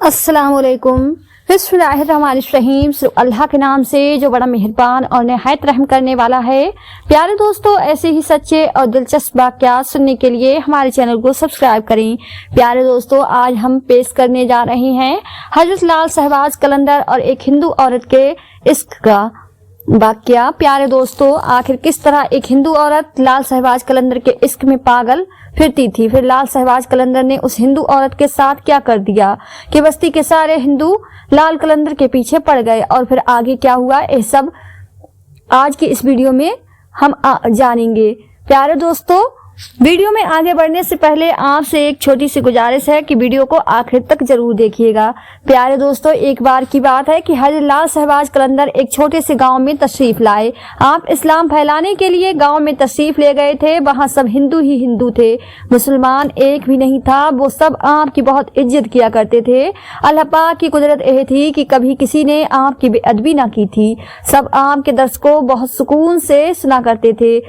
अस्सलाम वालेकुम। बिस्मिल्लाहिर्रहमानिर्रहीम। अल्लाह के नाम से जो बड़ा मेहरबान और निहायत रहम करने वाला है। प्यारे दोस्तों, ऐसे ही सच्चे और दिलचस्प वाक़यात सुनने के लिए हमारे चैनल को सब्सक्राइब करें। प्यारे दोस्तों, आज हम पेश करने जा रहे हैं हजरत लाल शहबाज कलंदर और एक हिंदू औरत के इश्क का वाक़या। प्यारे दोस्तों, आखिर किस तरह एक हिंदू औरत लाल शहबाज कलंदर के इश्क में पागल फिरती थी, फिर लाल शहबाज कलंदर ने उस हिंदू औरत के साथ क्या कर दिया कि बस्ती के सारे हिंदू लाल कलंदर के पीछे पड़ गए, और फिर आगे क्या हुआ, ये सब आज की इस वीडियो में हम जानेंगे। प्यारे दोस्तों, वीडियो में आगे बढ़ने से पहले आपसे एक छोटी सी गुजारिश है कि वीडियो को आखिर तक जरूर देखिएगा। प्यारे दोस्तों, एक बार की बात है कि हजरत लाल शहबाज कलंदर एक छोटे से गांव में तशरीफ लाए। आप इस्लाम फैलाने के लिए गांव में तशरीफ ले गए थे। वहां सब हिंदू ही हिंदू थे, मुसलमान एक भी नहीं था। वो सब आपकी बहुत इज्जत किया करते थे। अल्लाह पाक की कुदरत यह थी कि कभी किसी ने आपकी बेअदबी ना की थी। सब आपके दर्स को बहुत सुकून से सुना करते थे।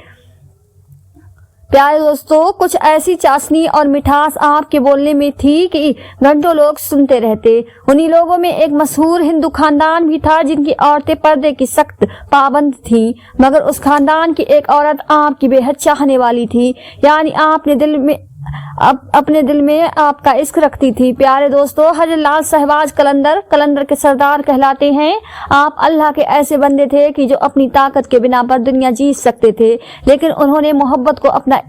प्यारे दोस्तों, कुछ ऐसी चाशनी और मिठास आपके बोलने में थी कि घंटों लोग सुनते रहते। उन्हीं लोगों में एक मशहूर हिंदू खानदान भी था जिनकी औरतें पर्दे की सख्त पाबंद थीं, मगर उस खानदान की एक औरत आपकी बेहद चाहने वाली थी, यानी अपने दिल में आपका इश्क रखती थी। प्यारे दोस्तों, हजरत लाल शहबाज कलंदर के सरदार कहलाते हैं। आप अल्लाह के ऐसे बंदे थे कि जो अपनी ताकत के बिना पर दुनिया जीत सकते थे, लेकिन उन्होंने मोहब्बत को अपना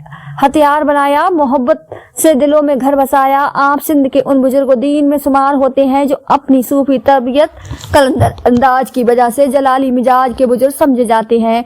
हथियार बनाया, मोहब्बत से दिलों में घर बसाया। आप सिंध के उन बुजुर्गों दीन में शुमार होते हैं जो अपनी सूफी तरबियत कलंदर अंदाज की वजह से जलाली मिजाज के बुजुर्ग समझे जाते हैं।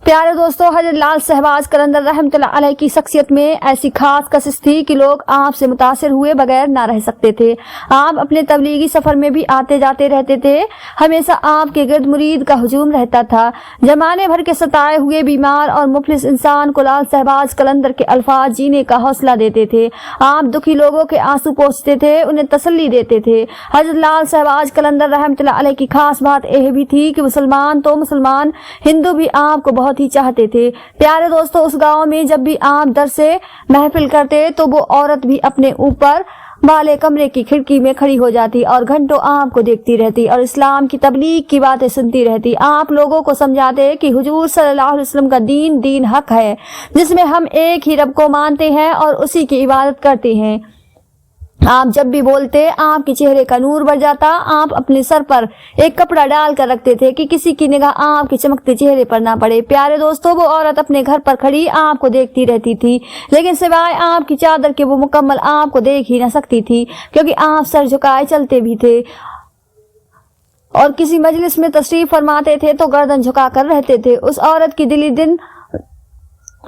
प्यारे दोस्तों, हजरत लाल शहबाज कलंदर रहमतुल्लाह अलैह की शख्सियत में ऐसी खास कशिश थी कि लोग आपसे मुतासिर हुए बगैर ना रह सकते थे। आप अपने तबलीगी सफर में भी आते जाते रहते थे। हमेशा आपके गिर्द मुरीद का हुजूम रहता था। जमाने भर के सताए हुए बीमार और मुफलिस इंसान को लाल शहबाज कलंदर के अल्फाज जीने का हौसला देते थे। आप दुखी लोगों के आंसू पोंछते थे, उन्हें तसल्ली देते थे। हजरत लाल शहबाज कलंदर रहमतुल्लाह अलैह की खास बात यह भी थी कि मुसलमान तो मुसलमान, हिंदू भी आपको बहुत ही चाहते थे। प्यारे दोस्तों, उस गांव में जब भी आप दर से महफिल करते तो वो औरत भी अपने ऊपर वाले कमरे की खिड़की में खड़ी हो जाती और घंटों आपको देखती रहती और इस्लाम की तबलीग की बातें सुनती रहती। आप लोगों को समझाते कि हुजूर सल्लल्लाहु अलैहि वसल्लम का दीन हक है, जिसमें हम एक ही रब को मानते हैं और उसी की इबादत करते हैं। आप जब भी बोलते आपके चेहरे का नूर बढ़ जाता। आप अपने सर पर एक कपड़ा डाल कर रखते थे कि किसी की निगाह आपके चमकते चेहरे पर ना पड़े। प्यारे दोस्तों, वो औरत अपने घर पर खड़ी आपको देखती रहती थी, लेकिन सिवाय आपकी चादर के वो मुकम्मल आपको देख ही ना सकती थी, क्योंकि आप सर झुकाए चलते भी थे और किसी मजलिस में तशरीफ फरमाते थे तो गर्दन झुका कर रहते थे। उस औरत की दिली दिन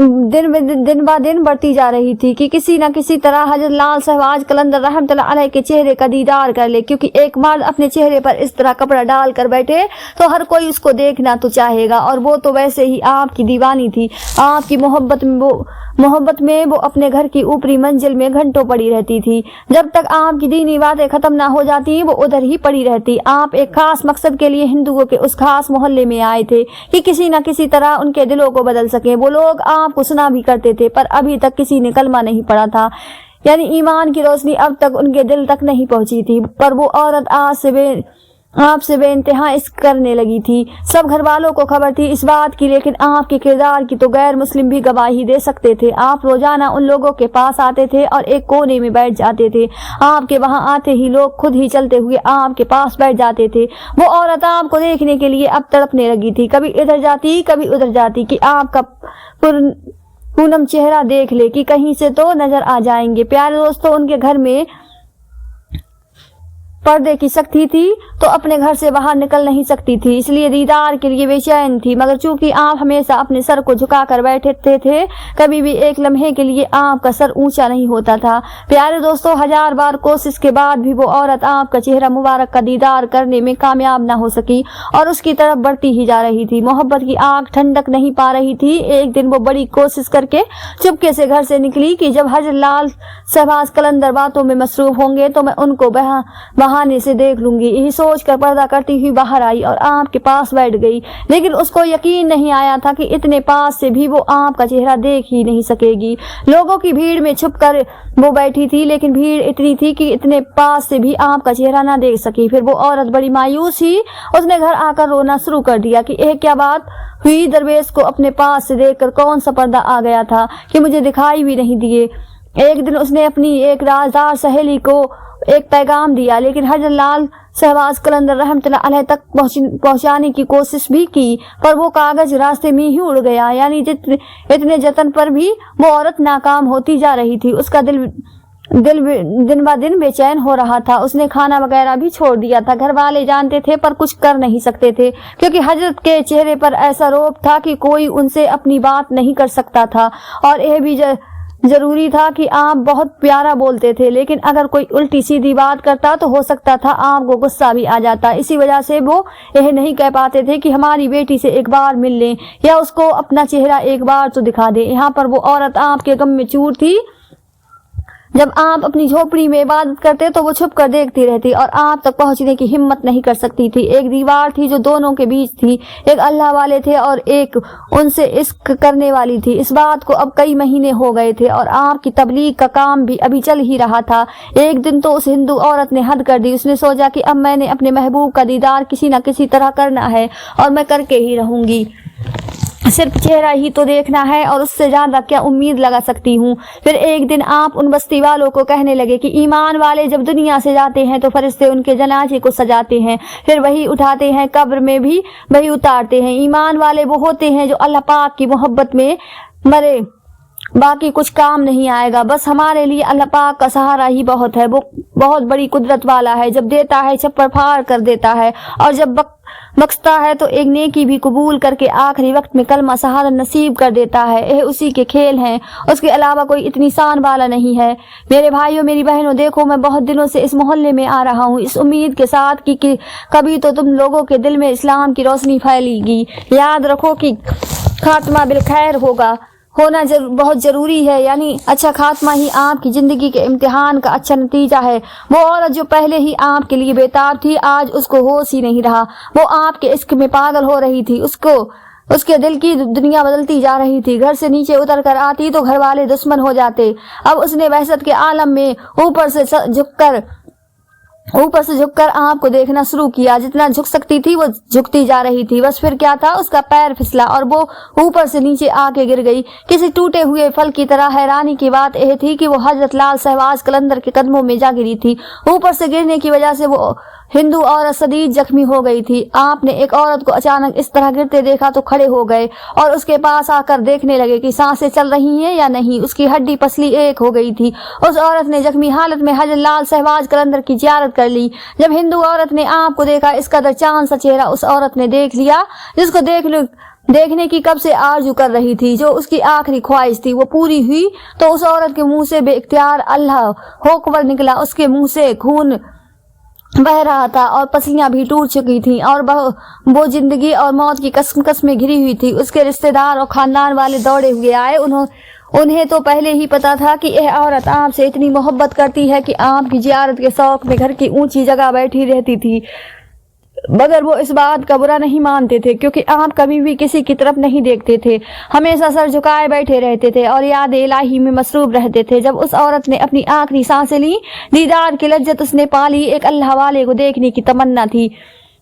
ब दिन बढ़ती जा रही थी कि किसी न किसी तरह हजरत लाल शहबाज कलंदर रहमतुल्लाह अलैह के चेहरे का दीदार कर ले, क्योंकि एक मर्द अपने चेहरे पर इस तरह कपड़ा डाल कर बैठे तो हर कोई उसको देखना तो चाहेगा, और वो तो वैसे ही आपकी दीवानी थी। आपकी मोहब्बत में वो अपने घर की ऊपरी मंजिल में घंटों पड़ी रहती थी। जब तक आपकी दीनी बातें खत्म ना हो जाती वो उधर ही पड़ी रहती। आप एक खास मकसद के लिए हिंदुओं के उस खास मोहल्ले में आए थे कि किसी न किसी तरह उनके दिलों को बदल सके। वो लोग आपको सुना भी करते थे, पर अभी तक किसी ने कलमा नहीं पढ़ा था, यानी ईमान की रोशनी अब तक उनके दिल तक नहीं पहुंची थी। पर वो औरत आपसे बेइंतहा इश्क करने लगी थी। सब घर वालों को खबर थी इस बात की, लेकिन आपके किरदार की तो गैर मुस्लिम भी गवाही दे सकते थे। आप रोजाना उन लोगों के पास आते थे और एक कोने में बैठ जाते थे। आपके वहां आते ही लोग खुद ही चलते हुए आपके पास बैठ जाते थे। वो औरत आपको देखने के लिए अब तड़पने लगी थी, कभी इधर जाती कभी उधर जाती कि आपका पूनम चेहरा देख ले कि कहीं से तो नजर आ जाएंगे। प्यारे दोस्तों, उनके घर में पर्दे की सख्ती थी तो अपने घर से बाहर निकल नहीं सकती थी, इसलिए दीदार के लिए बेचैन थी। मगर चूंकि आप हमेशा अपने सर को झुकाकर बैठते थे, कभी भी एक लम्हे के लिए आपका सर ऊंचा नहीं होता था। प्यारे दोस्तों, 1000 बार कोशिश के बाद भी वो औरत आपका चेहरा मुबारक का दीदार करने में कामयाब ना हो सकी और उसकी तरफ बढ़ती ही जा रही थी। मोहब्बत की आग ठंडक नहीं पा रही थी। एक दिन वो बड़ी कोशिश करके चुपके से घर से निकली कि जब हजरत लाल शहबाज कलंदर बातों में मसरूफ होंगे तो मैं उनको बहाने से देख लूंगी। यही सोच सोच कर पर्दा करती हुई बाहर आई और आप के पास बैठ गई, लेकिन उसको यकीन नहीं आया था कि इतने पास से भी वो आप का चेहरा देख ही नहीं सकेगी। लोगों की भीड़ में छुप कर वो बैठी थी, लेकिन भीड़ इतनी थी कि इतने पास से भी आप का चेहरा ना देख सकी। फिर वो औरत बड़ी मायूस ही उसने घर आकर रोना शुरू कर दिया कि यह क्या बात हुई, दरवेश को अपने पास से देखकर कौन सा पर्दा आ गया था कि मुझे दिखाई भी नहीं दिए। एक दिन उसने अपनी एक राजदार सहेली को एक पैगाम दिया, लेकिन हजरत लाल शहबाज कलंदर रहमतुल्लाह अलैह तक पहुंचाने की कोशिश भी की, पर वो कागज रास्ते में ही उड़ गया। यानी इतने जतन पर भी वो औरत नाकाम होती जा रही थी। उसका दिल दिन ब दिन बेचैन हो रहा था। उसने खाना वगैरह भी छोड़ दिया था। घर वाले जानते थे पर कुछ कर नहीं सकते थे, क्योंकि हजरत के चेहरे पर ऐसा रोब था कि कोई उनसे अपनी बात नहीं कर सकता था। और यह भी जरूरी था कि आप बहुत प्यारा बोलते थे, लेकिन अगर कोई उल्टी सीधी बात करता तो हो सकता था आपको गुस्सा भी आ जाता। इसी वजह से वो यह नहीं कह पाते थे कि हमारी बेटी से एक बार मिल लें या उसको अपना चेहरा एक बार तो दिखा दे। यहाँ पर वो औरत आपके गम में चूर थी। जब आप अपनी झोपड़ी में इबादत करते तो वो छुप कर देखती रहती और आप तक पहुंचने की हिम्मत नहीं कर सकती थी। एक दीवार थी जो दोनों के बीच थी, एक अल्लाह वाले थे और एक उनसे इश्क करने वाली थी। इस बात को अब कई महीने हो गए थे और आपकी तबलीग का काम भी अभी चल ही रहा था। एक दिन तो उस हिंदू औरत ने हद कर दी। उसने सोचा कि अब मैंने अपने महबूब का दीदार किसी न किसी तरह करना है और मैं करके ही रहूंगी। सिर्फ चेहरा ही तो देखना है और उससे ज्यादा क्या उम्मीद लगा सकती हूँ। फिर एक दिन आप उन बस्ती वालों को कहने लगे कि ईमान वाले जब दुनिया से जाते हैं तो फरिश्ते उनके जनाजे को सजाते हैं, फिर वही उठाते हैं, कब्र में भी वही उतारते हैं। ईमान वाले वो होते हैं जो अल्लाह पाक की मोहब्बत में मरे, बाकी कुछ काम नहीं आएगा। बस हमारे लिए अल्लाह पाक का सहारा ही बहुत है। वो बहुत बड़ी कुदरत वाला है, जब देता है छप्पर फाड़ कर देता है और जब बख्शता है तो एक नेकी भी कबूल करके आखिरी वक्त में कलमा शहादत नसीब कर देता है। यह उसी के खेल हैं, उसके अलावा कोई इतनी शान वाला नहीं है। मेरे भाइयों मेरी बहनों, देखो मैं बहुत दिनों से इस मोहल्ले में आ रहा हूँ इस उम्मीद के साथ कि कभी तो तुम लोगों के दिल में इस्लाम की रोशनी फैलेगी। याद रखो कि खात्मा बिलखैर होना बहुत जरूरी है, यानी अच्छा खात्मा ही आपकी जिंदगी के इम्तिहान का अच्छा नतीजा है। वो औरत जो पहले ही आपके लिए बेताब थी, आज उसको होश ही नहीं रहा। वो आपके इश्क में पागल हो रही थी। उसके दिल की दुनिया बदलती जा रही थी। घर से नीचे उतर कर आती तो घर वाले दुश्मन हो जाते। अब उसने वहशत के आलम में ऊपर से झुककर आपको देखना शुरू किया। जितना झुक सकती थी वो झुकती जा रही थी। बस फिर क्या था, उसका पैर फिसला और वो ऊपर से नीचे आके गिर गई किसी टूटे हुए फल की तरह। हैरानी की बात यह थी कि वो हजरत लाल शहबाज कलंदर के कदमों में जा गिरी थी। ऊपर से गिरने की वजह से वो हिंदू औरत शदीद जख्मी हो गई थी। आपने एक औरत को अचानक इस तरह गिरते देखा तो खड़े हो गए और उसके पास आकर देखने लगे कि सांसें चल रही हैं या नहीं। उसकी हड्डी पसली एक हो गई थी। उस औरत ने जख्मी हालत में हजरत लाल शहबाज कलंदर की जियारत कर ली। जब हिंदू औरत ने आपको देखा, इस कदर चांद सा चेहरा उस औरत ने देख लिया जिसको देखने की कब से आरजू कर रही थी। जो उसकी आखिरी ख्वाहिश थी वो पूरी हुई तो उस औरत के मुंह से बेइख्तियार अल्लाह होकबर निकला। उसके मुंह से खून बह रहा था और पसलियां भी टूट चुकी थीं और वो जिंदगी और मौत की कसम में घिरी हुई थी। उसके रिश्तेदार और खानदान वाले दौड़े हुए आए। उन्हें तो पहले ही पता था कि यह औरत आपसे इतनी मोहब्बत करती है कि आपकी जियारत के शौक में घर की ऊंची जगह बैठी रहती थी, मगर वो इस बात का बुरा नहीं मानते थे, क्योंकि आप कभी भी किसी की तरफ नहीं देखते थे, हमेशा सर झुकाए बैठे रहते थे और याद इलाही में मसरूफ रहते थे। जब उस औरत ने अपनी आखिरी सांसें ली, दीदार की लज्जत उसने पाली, एक अल्लाह वाले को देखने की तमन्ना थी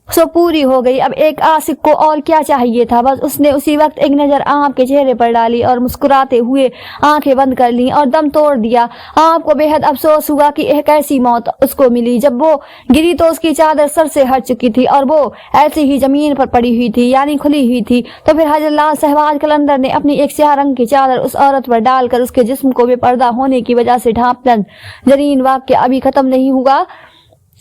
सो पूरी हो गई। अब एक आशिक को और क्या चाहिए था। बस उसने उसी वक्त एक नजर आपके चेहरे पर डाली और मुस्कुराते हुए आंखें बंद कर ली और दम तोड़ दिया। आपको बेहद अफसोस हुआ कि एक ऐसी मौत उसको मिली। जब वो गिरी तो उसकी चादर सर से हट चुकी थी और वो ऐसी ही जमीन पर पड़ी हुई थी, यानी खुली हुई थी। तो फिर हजरत लाल शहबाज कलंदर ने अपनी एक स्याह रंग की चादर उस औरत पर डालकर उसके जिस्म को बेपर्दा होने की वजह से ढांपना। जरीन वाक्य अभी खत्म नहीं हुआ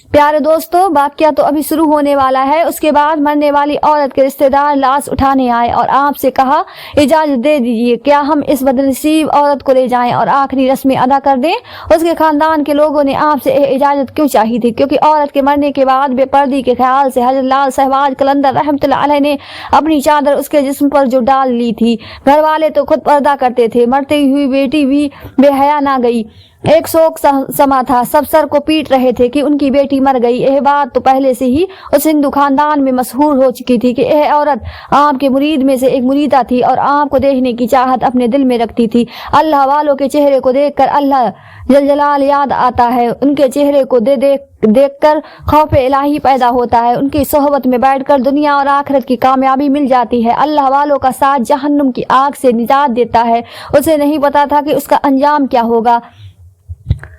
प्यारे दोस्तों, वाकया तो अभी शुरू होने वाला है। उसके बाद मरने वाली औरत के रिश्तेदार लाश उठाने आए और आपसे कहा, इजाजत दे दीजिए, क्या हम इस बदनसीब औरत को ले जाएं और आखिरी रस्में अदा कर दें। उसके खानदान के लोगों ने आपसे इजाजत क्यों चाही थी, क्योंकि औरत के मरने के बाद बेपर्दी के ख्याल से हजरत लाल शहबाज कलंदर रहमतुल्लाह अलैह ने अपनी चादर उसके जिस्म पर जो डाल ली थी। घर वाले तो खुद पर्दा करते थे, मरती हुई बेटी भी बेहया ना गई। एक शोक समा था। सब सर को पीट रहे थे कि उनकी बेटी मर गई। यह बात तो पहले से ही उस हिंदू खानदान में मशहूर हो चुकी थी कि यह औरत आपके मुरीद में से एक मुरीदा थी और आपको देखने की चाहत अपने दिल में रखती थी। अल्लाह वालों के चेहरे को देखकर अल्लाह जल जलाल याद आता है। उनके चेहरे को देखकर खौफ इलाही पैदा होता है। उनकी सोहबत में बैठकर दुनिया और आखिरत की कामयाबी मिल जाती है। अल्लाह वालों का साथ जहन्नुम की आग से निजात देता है। उसे नहीं पता था कि उसका अंजाम क्या होगा।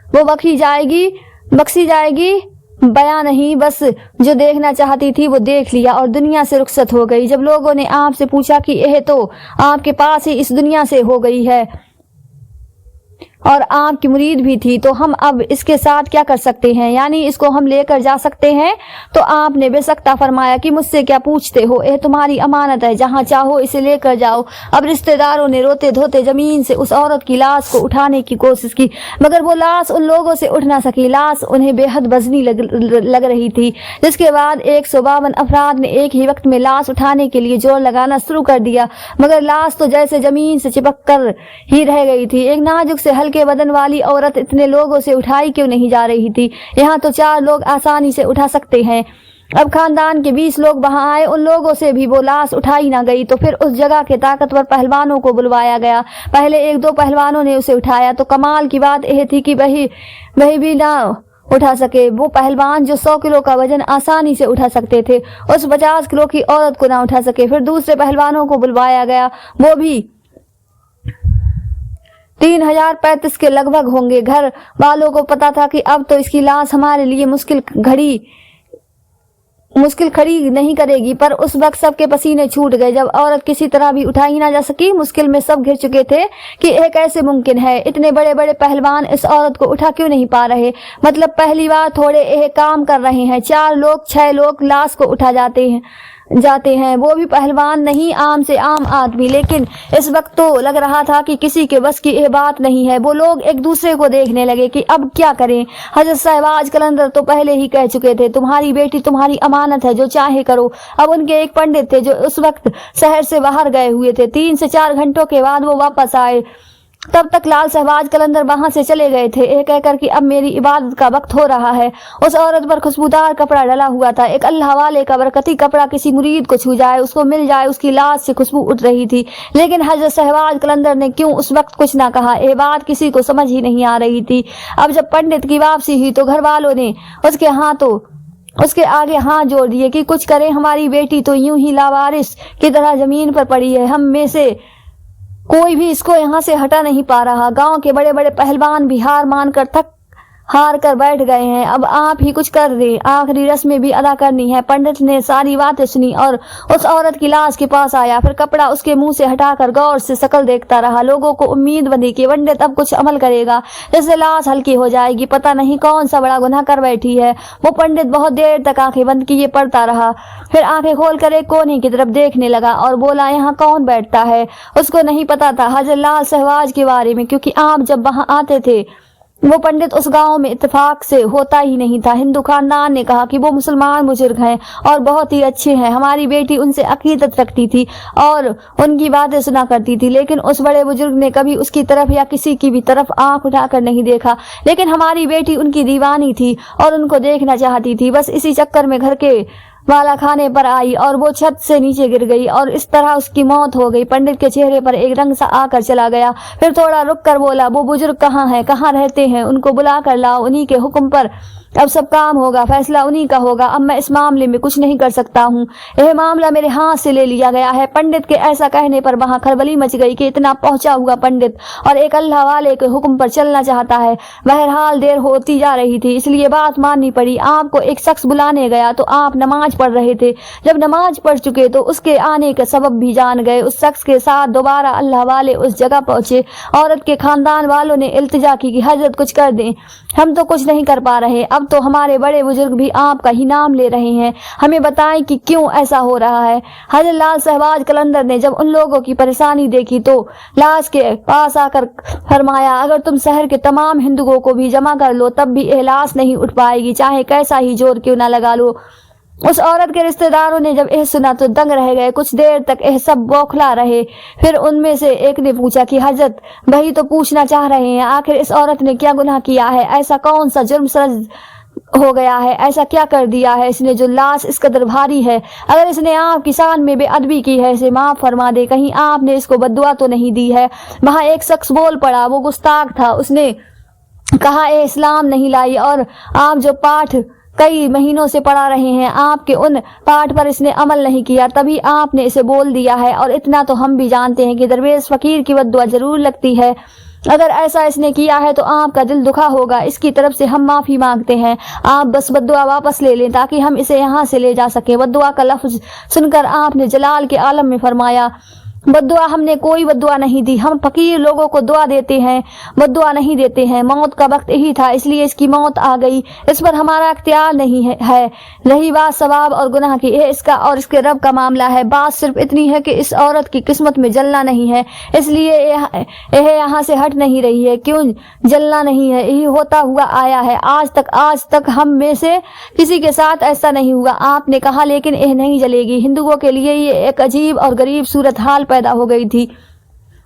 वो बख्शी जाएगी बयां नहीं, बस जो देखना चाहती थी वो देख लिया और दुनिया से रुखसत हो गई। जब लोगों ने आपसे पूछा कि यह तो आपके पास ही इस दुनिया से हो गई है और आपकी मुरीद भी थी, तो हम अब इसके साथ क्या कर सकते हैं, यानी इसको हम लेकर जा सकते हैं? तो आपने बेसख्ता फरमाया कि मुझसे क्या पूछते हो, यह तुम्हारी अमानत है, जहां चाहो इसे लेकर जाओ। अब रिश्तेदारों ने रोते धोते जमीन से उस औरत की लाश को उठाने की कोशिश की, मगर वो लाश उन लोगों से उठ ना सकी। लाश उन्हें बेहद वजनी लग रही थी। जिसके बाद 152 अफराद ने एक ही वक्त में लाश उठाने के लिए जोर लगाना शुरू कर दिया, मगर लाश तो जैसे जमीन से चिपक कर ही रह गई थी। एक नाजुक से हल्के बदन वाली औरत इतने लोगों से उठाई क्यों नहीं जा रही थी? यहाँ तो 4 लोग आसानी से उठा सकते हैं। अब खानदान के 20 लोग वहां आए, उन लोगों से भी वो लाश उठाई ना गई। तो फिर उस जगह के ताकतवर पहलवानों को बुलवाया गया। पहले 1-2 पहलवानों ने उसे उठाया, तो कमाल की बात यह थी कि वही भी ना उठा सके। वो पहलवान जो 100 किलो का वजन आसानी से उठा सकते थे, उस 50 किलो की औरत को ना उठा सके। फिर दूसरे पहलवानों को बुलवाया गया, वो भी 3035 के लगभग होंगे। घर वालों को पता था कि अब तो इसकी लाश हमारे लिए मुश्किल खड़ी नहीं करेगी, पर उस वक्त सबके पसीने छूट गए जब औरत किसी तरह भी उठाई ना जा सकी। मुश्किल में सब घिर चुके थे कि यह कैसे मुमकिन है, इतने बड़े बड़े पहलवान इस औरत को उठा क्यों नहीं पा रहे। मतलब पहली बार थोड़े यह काम कर रहे हैं। 4 लोग 6 लोग लाश को उठा जाते हैं, वो भी पहलवान नहीं, आम से आम आदमी। लेकिन इस वक्त तो लग रहा था कि किसी के बस की यह बात नहीं है। वो लोग एक दूसरे को देखने लगे कि अब क्या करें। हजरत शहबाज कलंदर तो पहले ही कह चुके थे, तुम्हारी बेटी तुम्हारी अमानत है, जो चाहे करो। अब उनके एक पंडित थे जो उस वक्त शहर से बाहर गए हुए थे। 3 से 4 घंटों के बाद वो वापस आए। तब तक लाल शहबाज कलंदर वहां से चले गए थे, यह कहकर कि अब मेरी इबादत का वक्त हो रहा है। उस औरत पर खुशबूदार कपड़ा डला हुआ था। एक अल्लाह वाले का बरकती कपड़ा किसी मुरीद को छू जाए, उसको मिल जाए, उसकी लाश से खुशबू उठ रही थी। लेकिन हजरत शहबाज कलंदर ने क्यों उस वक्त कुछ ना कहा, यह बात किसी को समझ ही नहीं आ रही थी। अब जब पंडित की वापसी हुई तो घर वालों ने उसके आगे हाथ जोड़ दिए कि कुछ करें, हमारी बेटी तो यूं ही लावारिस की तरह जमीन पर पड़ी है। हम में से कोई भी इसको यहाँ से हटा नहीं पा रहा। गांव के बड़े बड़े पहलवान भी हार कर बैठ गए हैं। अब आप ही कुछ कर दें, आखिरी रस्में भी अदा करनी है। पंडित ने सारी बातें सुनी और उस औरत की लाश के पास आया। फिर कपड़ा उसके मुंह से हटाकर गौर से शक्ल देखता रहा। लोगों को उम्मीद बंधी कि पंडित अब कुछ अमल करेगा, जिससे लाश हल्की हो जाएगी। पता नहीं कौन सा बड़ा गुनाह कर बैठी है। वो पंडित बहुत देर तक आंखें बंद किए पड़ता रहा, फिर आंखें खोलकर एक कोने की तरफ देखने लगा और बोला, यहाँ कौन बैठता है? उसको नहीं पता था हजरत लाल शहबाज के बारे में, क्योंकि आप जब वहां आते थे वो पंडित उस गांव में इत्तेफाक से होता ही नहीं था। हिंदू खानदान ने कहा कि वो मुसलमान बुजुर्ग हैं और बहुत ही अच्छे हैं। हमारी बेटी उनसे अकीदत रखती थी और उनकी बातें सुना करती थी, लेकिन उस बड़े बुजुर्ग ने कभी उसकी तरफ या किसी की भी तरफ आंख उठाकर नहीं देखा। लेकिन हमारी बेटी उनकी दीवानी थी और उनको देखना चाहती थी। बस इसी चक्कर में घर के वाला खाने पर आई और वो छत से नीचे गिर गई और इस तरह उसकी मौत हो गई। पंडित के चेहरे पर एक रंग सा आकर चला गया। फिर थोड़ा रुक कर बोला, वो बुजुर्ग कहाँ हैं, कहाँ रहते हैं? उनको बुला कर लाओ, उन्हीं के हुक्म पर अब सब काम होगा, फैसला उन्हीं का होगा। अब मैं इस मामले में कुछ नहीं कर सकता हूँ, यह मामला मेरे हाथ से ले लिया गया है। पंडित के ऐसा कहने पर वहां खलबली मच गई कि इतना पहुंचा हुआ पंडित और एक अल्लाह वाले के हुक्म पर चलना चाहता है। बहरहाल देर होती जा रही थी, इसलिए बात माननी पड़ी। आपको एक शख्स बुलाने गया तो आप नमाज पढ़ रहे थे। जब नमाज पढ़ चुके तो उसके आने का सबब भी जान गए। उस शख्स के साथ दोबारा अल्लाह वाले उस जगह पहुंचे। औरत के खानदान वालों ने इल्तिजा की कि हजरत कुछ कर दें, हम तो कुछ नहीं कर पा रहे। अब तो हमारे बड़े बुजुर्ग भी आपका ही नाम ले रहे हैं, हमें बताएं कि क्यों ऐसा हो रहा है। हजरत लाल शहबाज कलंदर ने जब उन लोगों की परेशानी देखी तो लाश के पास आकर फरमाया, अगर तुम शहर के तमाम हिंदुओं को भी जमा कर लो तब भी यह लाश नहीं उठ पाएगी, चाहे कैसा ही जोर क्यों ना लगा लो। उस औरत के रिश्तेदारों ने जब यह सुना तो दंग रह गए। कुछ देर तक यह सब बौखला रहे। फिर उनमें से एक ने पूछा कि हजरत, वही तो पूछना चाह रहे हैं, आखिर इस औरत ने क्या गुनाह किया है? ऐसा कौन सा जुर्म सरज हो गया है? ऐसा क्या कर दिया है इसने जो लाश इस कदर भारी है? अगर इसने आपकी शान में बेअदबी की है इसे माफ फरमा दे। कहीं आपने इसको बद्दुआ तो नहीं दी है? वहां एक शख्स बोल पड़ा, वो गुस्ताख था। उसने कहा, ए इस्लाम नहीं लाई और आप जो पाठ कई महीनों से पढ़ा रहे हैं, आपके उन पाठ पर इसने अमल नहीं किया, तभी आपने इसे बोल दिया है। और इतना तो हम भी जानते हैं कि दरवेश फकीर की बद्दुआ जरूर लगती है। अगर ऐसा इसने किया है तो आपका दिल दुखा होगा। इसकी तरफ से हम माफी मांगते हैं। आप बस बद्दुआ वापस ले लें ताकि हम इसे यहाँ से ले जा सके। बद्दुआ का लफ्ज सुनकर आपने जलाल के आलम में फरमाया, बद्दुआ हमने कोई बद्दुआ नहीं दी, हम फकीर लोगों को दुआ देते हैं, बद्दुआ नहीं देते हैं। मौत का वक्त यही था, इसलिए इसकी मौत आ गई। इस पर हमारा इख्तियार नहीं है। रही बात सवाब और गुनाह की, यह इसका और इसके रब का मामला है। बात सिर्फ इतनी है कि इस औरत की किस्मत में जलना नहीं है, इसलिए यह यहाँ से हट नहीं रही है। क्यों जलना नहीं है? यही होता हुआ आया है आज तक हम में से किसी के साथ ऐसा नहीं हुआ। आपने कहा लेकिन यह नहीं जलेगी। हिंदुओं के लिए ये एक अजीब और गरीब सूरत हाल पैदा हो गई थी।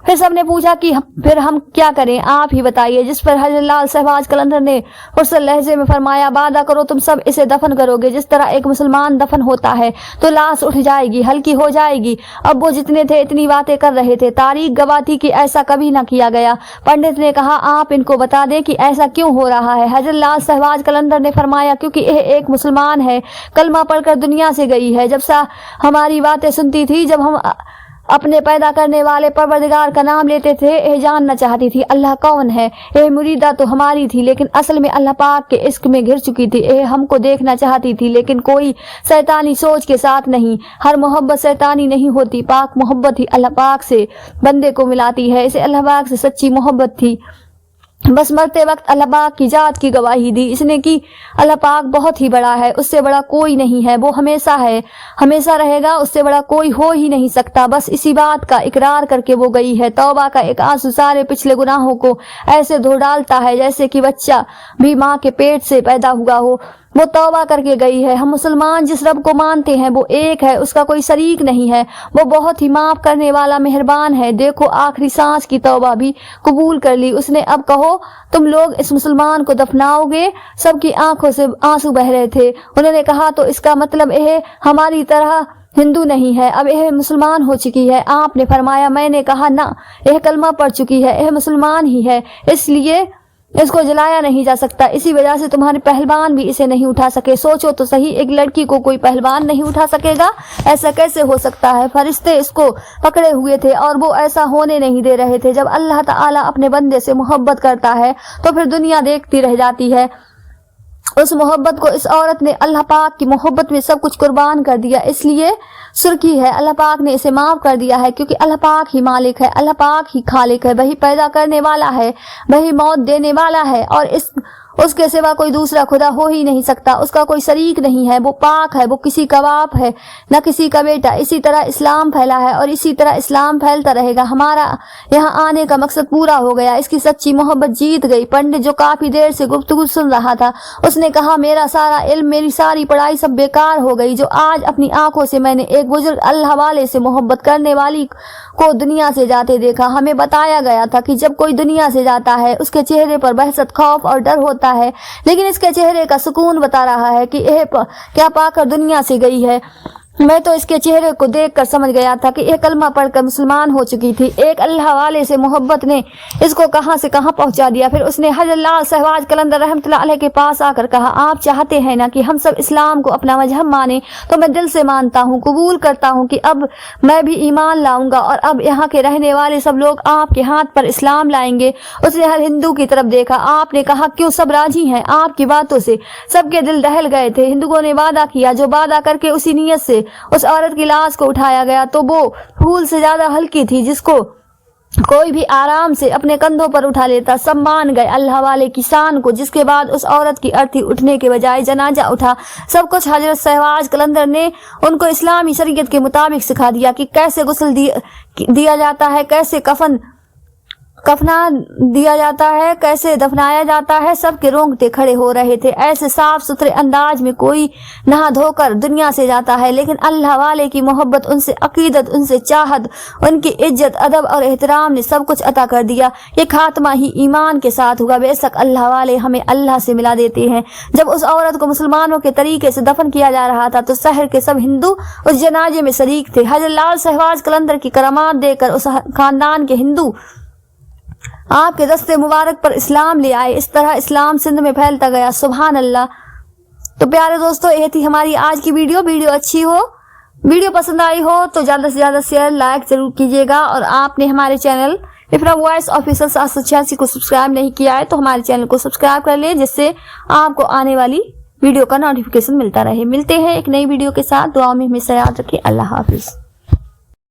फिर सबने पूछा कि फिर हम क्या करें, आप ही बताइए। जिस पर हजरत लाल शहबाज कलंदर ने मुरसल लहजे में फरमाया, वादा करो तुम सब इसे दफन करोगे। जिस तरह एक मुसलमान दफन होता है तो लाश उठ जाएगी, हल्की हो जाएगी। अब वो जितने थे इतनी बातें कर रहे थे। तारीख गवाह थी कि ऐसा कभी न किया गया। पंडित ने कहा, आप इनको बता दें कि ऐसा क्यों हो रहा है। हजरत लाल शहबाज कलंदर ने फरमाया, क्योंकि यह एक मुसलमान है, कलमा पढ़कर दुनिया से गई है। जब हमारी बातें सुनती थी, जब हम अपने पैदा करने वाले परवरदिगार का नाम लेते थे, यह जानना चाहती थी अल्लाह कौन है। यह मुरीदा तो हमारी थी लेकिन असल में अल्लाह पाक के इश्क में घिर चुकी थी। यह हमको देखना चाहती थी लेकिन कोई शैतानी सोच के साथ नहीं। हर मोहब्बत शैतानी नहीं होती, पाक मोहब्बत ही अल्लाह पाक से बंदे को मिलाती है। इसे अल्लाह पाक से सच्ची मोहब्बत थी। बस मरते वक्त अल्लाह पाक की जात की गवाही दी इसने कि अल्लाह पाक बहुत ही बड़ा है, उससे बड़ा कोई नहीं है। वो हमेशा है, हमेशा रहेगा, उससे बड़ा कोई हो ही नहीं सकता। बस इसी बात का इकरार करके वो गई है। तौबा का एक आंसू सारे पिछले गुनाहों को ऐसे धो डालता है जैसे कि बच्चा भी माँ के पेट से पैदा हुआ हो। वो तौबा करके गई है। हम मुसलमान जिस रब को मानते हैं वो एक है, उसका कोई शरीक नहीं है। वो बहुत ही माफ करने वाला मेहरबान है। देखो आखिरी सांस की तौबा भी कबूल कर ली उसने। अब कहो तुम लोग इस मुसलमान को दफनाओगे? सबकी आंखों से आंसू बह रहे थे। उन्होंने कहा, तो इसका मतलब यह हमारी तरह हिंदू नहीं है, अब यह मुसलमान हो चुकी है। आपने फरमाया, मैंने कहा ना, यह कलमा पढ़ चुकी है, यह मुसलमान ही है, इसलिए इसको जलाया नहीं जा सकता। इसी वजह से तुम्हारे पहलवान भी इसे नहीं उठा सके। सोचो तो सही, एक लड़की को कोई पहलवान नहीं उठा सकेगा? ऐसा कैसे हो सकता है? फरिश्ते इसको पकड़े हुए थे और वो ऐसा होने नहीं दे रहे थे। जब अल्लाह ताला अपने बंदे से मोहब्बत करता है तो फिर दुनिया देखती रह जाती है। उस मोहब्बत को इस औरत ने अल्लाह पाक की मोहब्बत में सब कुछ कुर्बान कर दिया, इसलिए सुर्खी है। अल्लाह पाक ने इसे माफ कर दिया है क्योंकि अल्लाह पाक ही मालिक है, अल्लाह पाक ही खालिक है। वही पैदा करने वाला है, वही मौत देने वाला है और उसके सिवा कोई दूसरा खुदा हो ही नहीं सकता। उसका कोई शरीक नहीं है। वो पाक है, वो किसी का बाप है न किसी का बेटा। इसी तरह इस्लाम फैला है और इसी तरह इस्लाम फैलता रहेगा। हमारा यहाँ आने का मकसद पूरा हो गया। इसकी सच्ची मोहब्बत जीत गई। पंडित जो काफी देर से गुफ्तगू सुन रहा था उसने कहा, मेरा सारा इल्म, मेरी सारी पढ़ाई सब बेकार हो गई। जो आज अपनी आंखों से मैंने एक बुजुर्ग अल्लाह वाले से मोहब्बत करने वाली को दुनिया से जाते देखा। हमें बताया गया था कि जब कोई दुनिया से जाता है उसके चेहरे पर बहसत, खौफ और डर होता है, लेकिन इसके चेहरे का सुकून बता रहा है कि यह क्या पाकर दुनिया से गई है। मैं तो इसके चेहरे को देखकर समझ गया था कि यह कलमा पढ़कर मुसलमान हो चुकी थी। एक अल्लाह वाले से मोहब्बत ने इसको कहां से कहां पहुंचा दिया। फिर उसने हजरत लाल शहबाज कलंदर रहमतुल्लाह अलैह के पास आकर कहा, आप चाहते हैं ना कि हम सब इस्लाम को अपना मजहब माने, तो मैं दिल से मानता हूं, कबूल करता हूं कि अब मैं भी ईमान लाऊंगा और अब यहाँ के रहने वाले सब लोग आपके हाथ पर इस्लाम लाएंगे। उसने हर हिंदू की तरफ देखा। आपने कहा, क्यों सब राजी हैं? आपकी बातों से सबके दिल दहल गए थे। हिंदुओं ने वादा किया, जो वादा करके उसी नीयत से उस औरत की लाश को उठाया गया तो वो फूल से ज्यादा हल्की थी, जिसको कोई भी आराम से अपने कंधों पर उठा लेता। सब मान गए अल्लाह वाले की शान को। जिसके बाद उस औरत की अर्थी उठने के बजाय जनाजा उठा। सब कुछ हजरत शहबाज कलंदर ने उनको इस्लामी शरीयत के मुताबिक सिखा दिया कि कैसे गुस्ल दिया जाता है, कैसे कफन कफना दिया जाता है, कैसे दफनाया जाता है, सबके रोंगटे खड़े हो रहे थे। ऐसे साफ सुथरे अंदाज में कोई नहा धोकर दुनिया से जाता है, लेकिन अल्लाह वाले की मोहब्बत, उनसे अकीदत, उनसे चाहत, उनकी इज्जत, अदब और एहतराम ने सब कुछ अता कर दिया। ये खात्मा ही ईमान के साथ हुआ। बेशक अल्लाह वाले हमें अल्लाह से मिला देते हैं। जब उस औरत को मुसलमानों के तरीके से दफन किया जा रहा था तो शहर के सब हिंदू उस जनाजे में शरीक थे। हज़रत लाल शहबाज कलंदर की करामात देकर उस खानदान के हिंदू आपके दस्ते मुबारक पर इस्लाम ले आए। इस तरह इस्लाम सिंध में फैलता गया। सुभान अल्लाह। तो प्यारे दोस्तों, ये थी हमारी आज की वीडियो अच्छी हो, वीडियो पसंद आई हो तो ज्यादा से ज्यादा शेयर लाइक जरूर कीजिएगा। और आपने हमारे चैनल इफ्रा वॉइस ऑफिशियल 786 को सब्सक्राइब नहीं किया है तो हमारे चैनल को सब्सक्राइब कर ले, जिससे आपको आने वाली वीडियो का नोटिफिकेशन मिलता रहे। मिलते हैं एक नई वीडियो के साथ। दुआ में हमेशा याद रखिए। अल्लाह हाफिज।